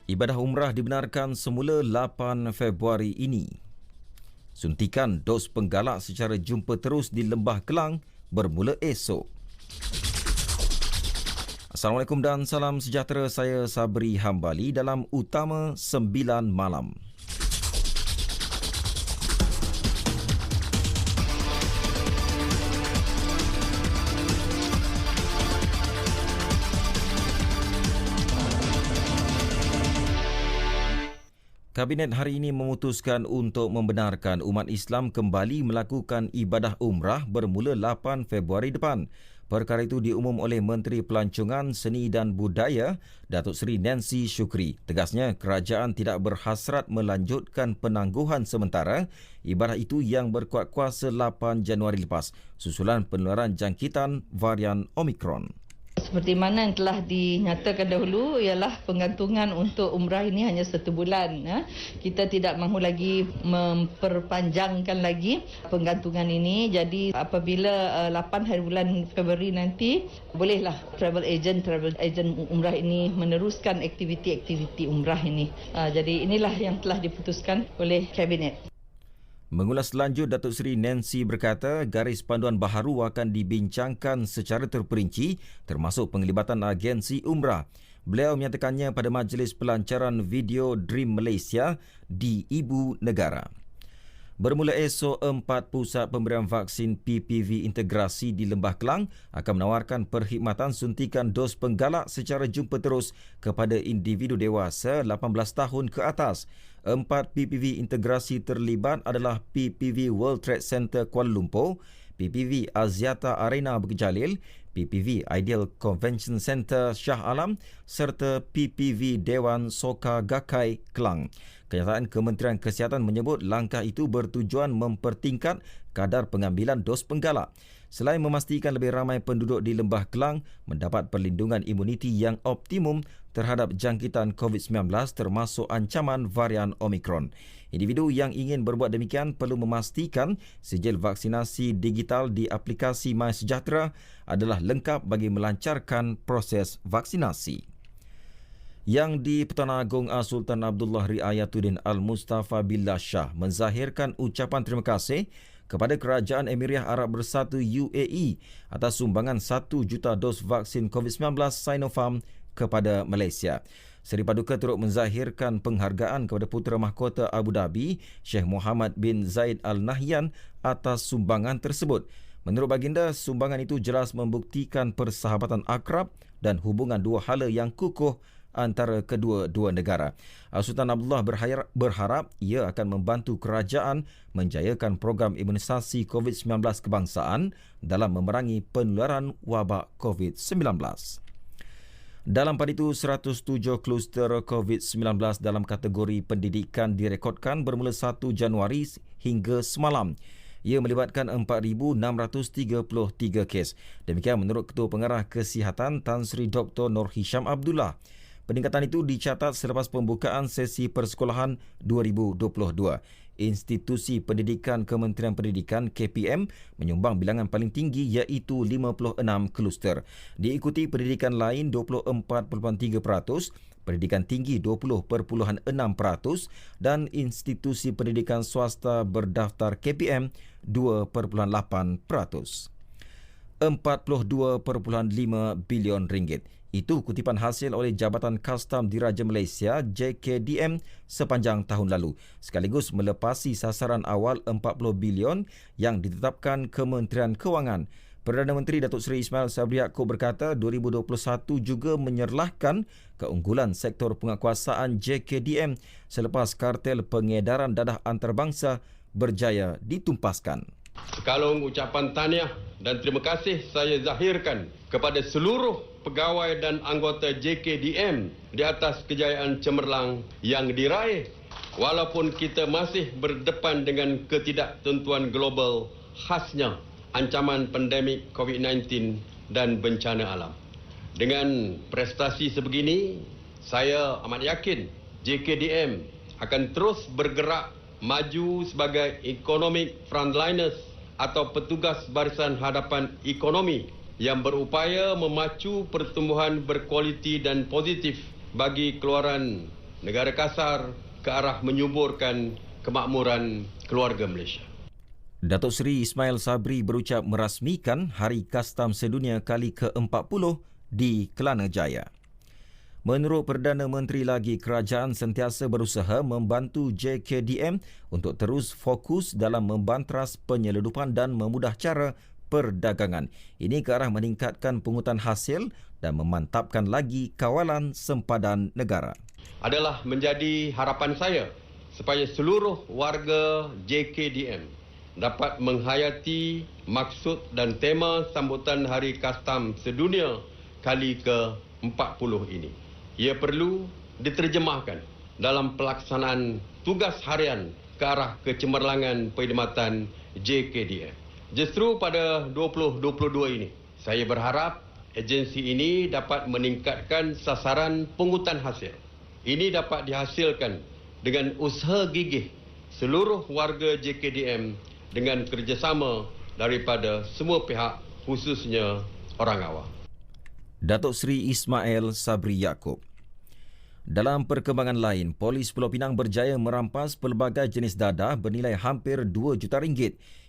Ibadah umrah dibenarkan semula 8 Februari ini. Suntikan dos penggalak secara jumpa terus di Lembah Kelang bermula esok. Assalamualaikum dan salam sejahtera, saya Sabri Hambali dalam Utama 9 Malam. Kabinet hari ini memutuskan untuk membenarkan umat Islam kembali melakukan ibadah umrah bermula 8 Februari depan. Perkara itu diumum oleh Menteri Pelancongan, Seni dan Budaya, Datuk Seri Nancy Shukri. Tegasnya, kerajaan tidak berhasrat melanjutkan penangguhan sementara ibadah itu yang berkuat kuasa 8 Januari lepas, susulan penularan jangkitan varian Omicron. Seperti mana yang telah dinyatakan dahulu, ialah penggantungan untuk umrah ini hanya 1 bulan. Kita tidak mahu lagi memperpanjangkan lagi penggantungan ini. Jadi apabila 8 hari bulan Februari nanti, bolehlah travel agent umrah ini meneruskan aktiviti-aktiviti umrah ini. Jadi inilah yang telah diputuskan oleh Kabinet. Mengulas lanjut, Datuk Seri Nancy berkata garis panduan baharu akan dibincangkan secara terperinci termasuk penglibatan agensi umrah. Beliau menyatakannya pada majlis pelancaran video Dream Malaysia di Ibu Negara. Bermula esok, 4 pusat pemberian vaksin PPV integrasi di Lembah Kelang akan menawarkan perkhidmatan suntikan dos penggalak secara jumpa terus kepada individu dewasa 18 tahun ke atas. 4 PPV integrasi terlibat adalah PPV World Trade Center Kuala Lumpur, PPV Aziata Arena Bukit Jalil, PPV Ideal Convention Center Shah Alam serta PPV Dewan Soka Gakai Kelang. Kenyataan Kementerian Kesihatan menyebut langkah itu bertujuan mempertingkat kadar pengambilan dos penggalak. Selain memastikan lebih ramai penduduk di Lembah Kelang mendapat perlindungan imuniti yang optimum terhadap jangkitan COVID-19 termasuk ancaman varian Omicron. Individu yang ingin berbuat demikian perlu memastikan sijil vaksinasi digital di aplikasi MySejahtera adalah lengkap bagi melancarkan proses vaksinasi. Yang di Pertuan Agong Sultan Abdullah Riayatuddin Al-Mustafa Billah Shah menzahirkan ucapan terima kasih kepada Kerajaan Emiriah Arab Bersatu UAE atas sumbangan 1 juta dos vaksin COVID-19 Sinopharm kepada Malaysia. Seri Paduka turut menzahirkan penghargaan kepada Putera Mahkota Abu Dhabi, Sheikh Mohammed bin Zayed Al Nahyan atas sumbangan tersebut. Menurut baginda, sumbangan itu jelas membuktikan persahabatan akrab dan hubungan dua hala yang kukuh antara kedua-dua negara. Sultan Abdullah berharap ia akan membantu kerajaan menjayakan program imunisasi COVID-19 kebangsaan dalam memerangi penularan wabak COVID-19. Dalam pada itu, 107 kluster COVID-19 dalam kategori pendidikan direkodkan bermula 1 Januari hingga semalam. Ia melibatkan 4,633 kes. Demikian menurut Ketua Pengarah Kesihatan Tan Sri Dr. Nur Hisham Abdullah. Peningkatan itu dicatat selepas pembukaan sesi persekolahan 2022. Institusi Pendidikan Kementerian Pendidikan KPM menyumbang bilangan paling tinggi iaitu 56 kluster. Diikuti pendidikan lain 24.3%, pendidikan tinggi 20.6% dan institusi pendidikan swasta berdaftar KPM 2.8%. 42.5 bilion ringgit. Itu kutipan hasil oleh Jabatan Kastam Diraja Malaysia JKDM sepanjang tahun lalu, sekaligus melepasi sasaran awal 40 bilion yang ditetapkan Kementerian Kewangan. Perdana Menteri Datuk Seri Ismail Sabri Yaakob berkata 2021 juga menyerlahkan keunggulan sektor penguatkuasaan JKDM selepas kartel pengedaran dadah antarabangsa berjaya ditumpaskan. Sekalung ucapan tahniah dan terima kasih saya zahirkan kepada seluruh pegawai dan anggota JKDM di atas kejayaan cemerlang yang diraih walaupun kita masih berdepan dengan ketidaktentuan global khasnya ancaman pandemik COVID-19 dan bencana alam. Dengan prestasi sebegini, saya amat yakin JKDM akan terus bergerak maju sebagai economic frontliners atau petugas barisan hadapan ekonomi yang berupaya memacu pertumbuhan berkualiti dan positif bagi keluaran negara kasar ke arah menyuburkan kemakmuran keluarga Malaysia. Datuk Seri Ismail Sabri berucap merasmikan Hari Kastam Sedunia kali ke-40 di Kelana Jaya. Menurut Perdana Menteri lagi, kerajaan sentiasa berusaha membantu JKDM untuk terus fokus dalam membantras penyeludupan dan memudah cara perdagangan. Ini ke arah meningkatkan pungutan hasil dan memantapkan lagi kawalan sempadan negara. Adalah menjadi harapan saya supaya seluruh warga JKDM dapat menghayati maksud dan tema sambutan Hari Kastam Sedunia kali ke-40 ini. Ia perlu diterjemahkan dalam pelaksanaan tugas harian ke arah kecemerlangan perkhidmatan JKDM. Justru pada 2022 ini, saya berharap agensi ini dapat meningkatkan sasaran pungutan hasil. Ini dapat dihasilkan dengan usaha gigih seluruh warga JKDM dengan kerjasama daripada semua pihak, khususnya orang awam. Datuk Seri Ismail Sabri Yaakob. Dalam perkembangan lain, Polis Pulau Pinang berjaya merampas pelbagai jenis dadah bernilai hampir RM2 juta.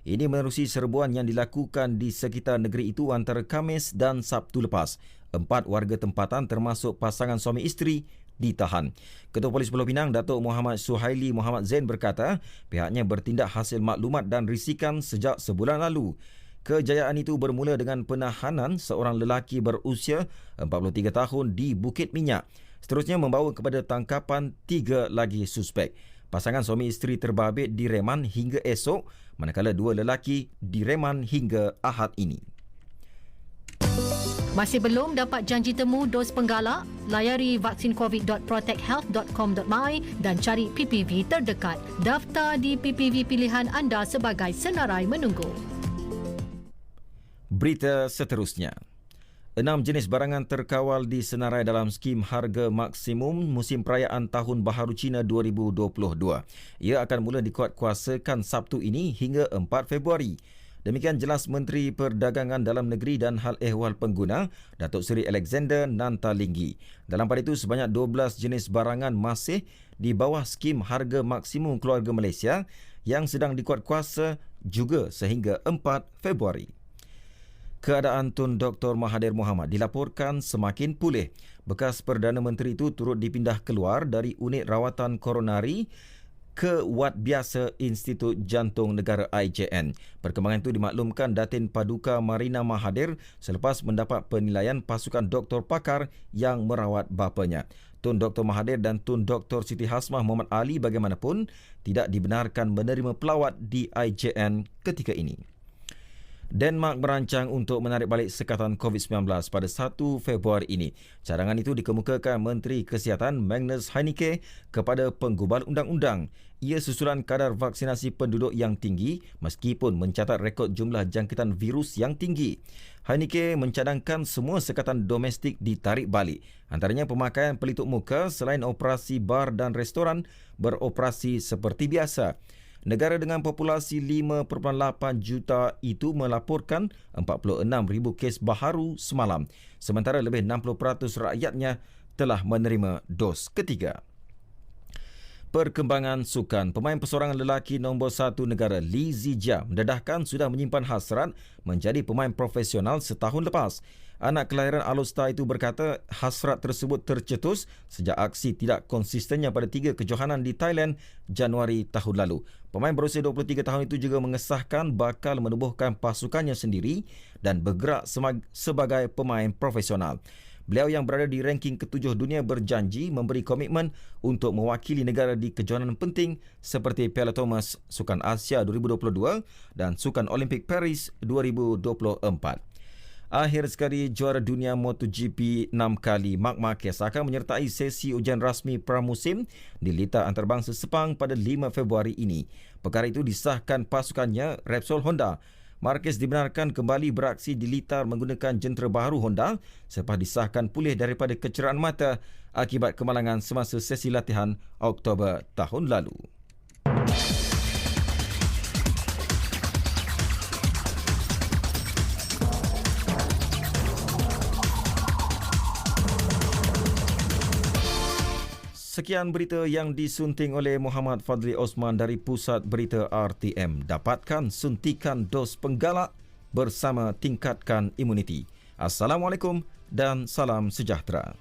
Ini menerusi serbuan yang dilakukan di sekitar negeri itu antara Khamis dan Sabtu lepas. 4 warga tempatan termasuk pasangan suami isteri ditahan. Ketua Polis Pulau Pinang, Datuk Muhammad Suhaili Muhammad Zain berkata, pihaknya bertindak hasil maklumat dan risikan sejak sebulan lalu. Kejayaan itu bermula dengan penahanan seorang lelaki berusia 43 tahun di Bukit Minyak. Seterusnya membawa kepada tangkapan 3 lagi suspek. Pasangan suami isteri terbabit direman hingga esok, manakala 2 lelaki direman hingga Ahad ini. Masih belum dapat janji temu dos penggalak? Layari vaksincovid.protecthealth.com.my dan cari PPV terdekat. Daftar di PPV pilihan anda sebagai senarai menunggu. Berita seterusnya. 6 jenis barangan terkawal di senarai dalam skim harga maksimum musim perayaan Tahun Baharu Cina 2022. Ia akan mula dikuatkuasakan Sabtu ini hingga 4 Februari. Demikian jelas Menteri Perdagangan Dalam Negeri dan Hal Ehwal Pengguna, Datuk Seri Alexander Nantalinggi. Dalam pada itu, sebanyak 12 jenis barangan masih di bawah skim harga maksimum keluarga Malaysia yang sedang dikuatkuasa juga sehingga 4 Februari. Keadaan Tun Dr. Mahathir Mohamad dilaporkan semakin pulih. Bekas Perdana Menteri itu turut dipindah keluar dari unit rawatan koronari ke wad biasa Institut Jantung Negara IJN. Perkembangan itu dimaklumkan Datin Paduka Marina Mahathir selepas mendapat penilaian pasukan doktor pakar yang merawat bapanya. Tun Dr. Mahathir dan Tun Dr. Siti Hasmah Muhammad Ali bagaimanapun tidak dibenarkan menerima pelawat di IJN ketika ini. Denmark merancang untuk menarik balik sekatan COVID-19 pada 1 Februari ini. Cadangan itu dikemukakan Menteri Kesihatan Magnus Heunicke kepada penggubal undang-undang. Ia susulan kadar vaksinasi penduduk yang tinggi meskipun mencatat rekod jumlah jangkitan virus yang tinggi. Heunicke mencadangkan semua sekatan domestik ditarik balik. Antaranya pemakaian pelitup muka selain operasi bar dan restoran beroperasi seperti biasa. Negara dengan populasi 5.8 juta itu melaporkan 46,000 kes baharu semalam. Sementara lebih 60% rakyatnya telah menerima dos ketiga. Perkembangan sukan. Pemain persorangan lelaki nombor 1 negara Lee Zijia mendedahkan sudah menyimpan hasrat menjadi pemain profesional setahun lepas. Anak kelahiran Alor itu berkata hasrat tersebut tercetus sejak aksi tidak konsistennya pada 3 kejohanan di Thailand Januari tahun lalu. Pemain berusia 23 tahun itu juga mengesahkan bakal menubuhkan pasukannya sendiri dan bergerak sebagai pemain profesional. Beliau yang berada di ranking ke-7 dunia berjanji memberi komitmen untuk mewakili negara di kejohanan penting seperti Piala Thomas Sukan Asia 2022 dan Sukan Olimpik Paris 2024. Akhir sekali, juara dunia MotoGP 6 kali Marc Marquez akan menyertai sesi ujian rasmi pramusim di Litar Antarabangsa Sepang pada 5 Februari ini. Perkara itu disahkan pasukannya Repsol Honda. Marquez dibenarkan kembali beraksi di Litar menggunakan jentera baharu Honda selepas disahkan pulih daripada kecerahan mata akibat kemalangan semasa sesi latihan Oktober tahun lalu. Sekian berita yang disunting oleh Muhammad Fadli Osman dari Pusat Berita RTM. Dapatkan suntikan dos penggalak bersama tingkatkan imuniti. Assalamualaikum dan salam sejahtera.